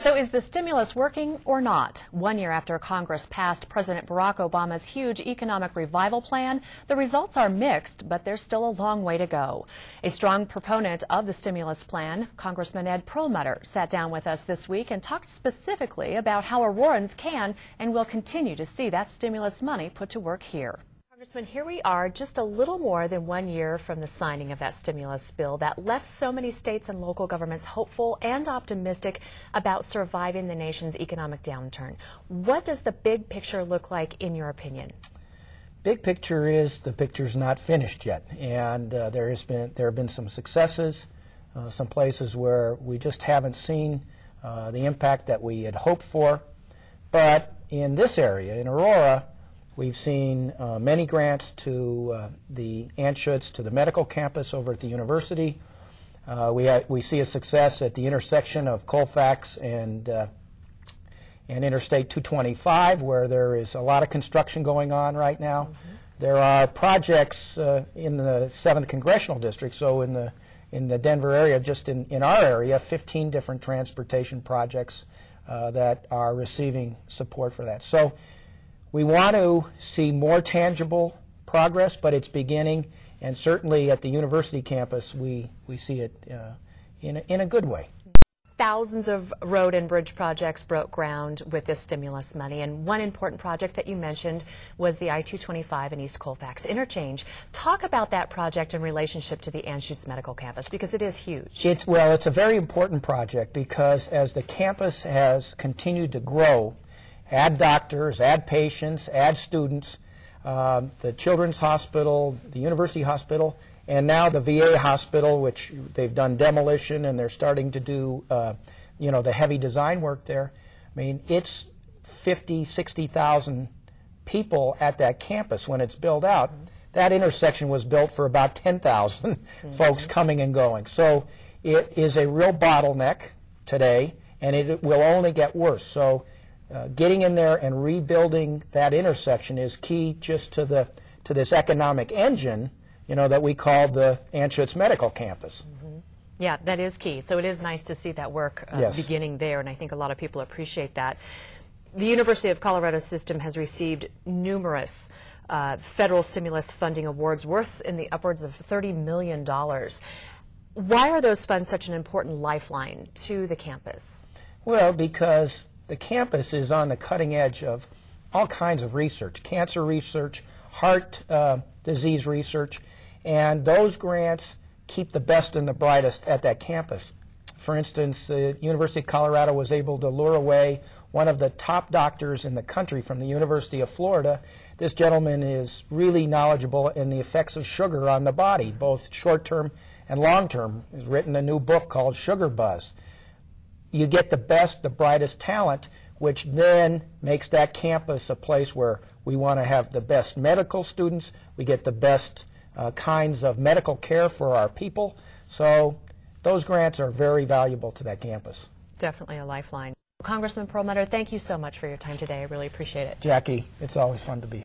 So is the stimulus working or not? 1 year after Congress passed President Barack Obama's huge economic revival plan, the results are mixed, but there's still a long way to go. A strong proponent of the stimulus plan, Congressman Ed Perlmutter, sat down with us this week and talked specifically about how Aurorans can and will continue to see that stimulus money put to work here. Congressman, here we are just a little more than 1 year from the signing of that stimulus bill that left so many states and local governments hopeful and optimistic about surviving the nation's economic downturn. What does the big picture look like in your opinion? Big picture is the picture's not finished yet, and there have been some successes, some places where we just haven't seen the impact that we had hoped for. But in this area, in Aurora, we've seen many grants to the Anschutz, to the medical campus over at the university. We see a success at the intersection of Colfax and Interstate 225, where there is a lot of construction going on right now. There are projects in the 7th Congressional District, so in the Denver area, just in our area, 15 different transportation projects that are receiving support for that. So we want to see more tangible progress, but it's beginning, and certainly at the university campus we see it in a good way. Thousands of road and bridge projects broke ground with this stimulus money, and one important project that you mentioned was the I-225 and East Colfax interchange. Talk about that project in relationship to the Anschutz Medical Campus, because it is huge. It's a very important project because as the campus has continued to grow, add doctors, add patients, add students, the Children's Hospital, the University Hospital, and now the VA Hospital, which they've done demolition and they're starting to do, the heavy design work there. I mean, it's 50, 60,000 people at that campus when it's built out. That intersection was built for about 10,000 folks coming and going. So it is a real bottleneck today, and it will only get worse. So getting in there and rebuilding that intersection is key just to this economic engine, that we call the Anschutz Medical Campus. Yeah, that is key. So it is nice to see that work beginning there, and I think a lot of people appreciate that. The University of Colorado system has received numerous federal stimulus funding awards worth in the upwards of $30 million. Why are those funds such an important lifeline to the campus? Well, because the campus is on the cutting edge of all kinds of research, cancer research, heart disease research, and those grants keep the best and the brightest at that campus. For instance, the University of Colorado was able to lure away one of the top doctors in the country from the University of Florida. This gentleman is really knowledgeable in the effects of sugar on the body, both short-term and long-term. He's written a new book called Sugar Buzz. You get the best, the brightest talent, which then makes that campus a place where we want to have the best medical students. We get the best kinds of medical care for our people. So those grants are very valuable to that campus. Definitely a lifeline. Congressman Perlmutter, thank you so much for your time today. I really appreciate it. Jackie, it's always fun to be here.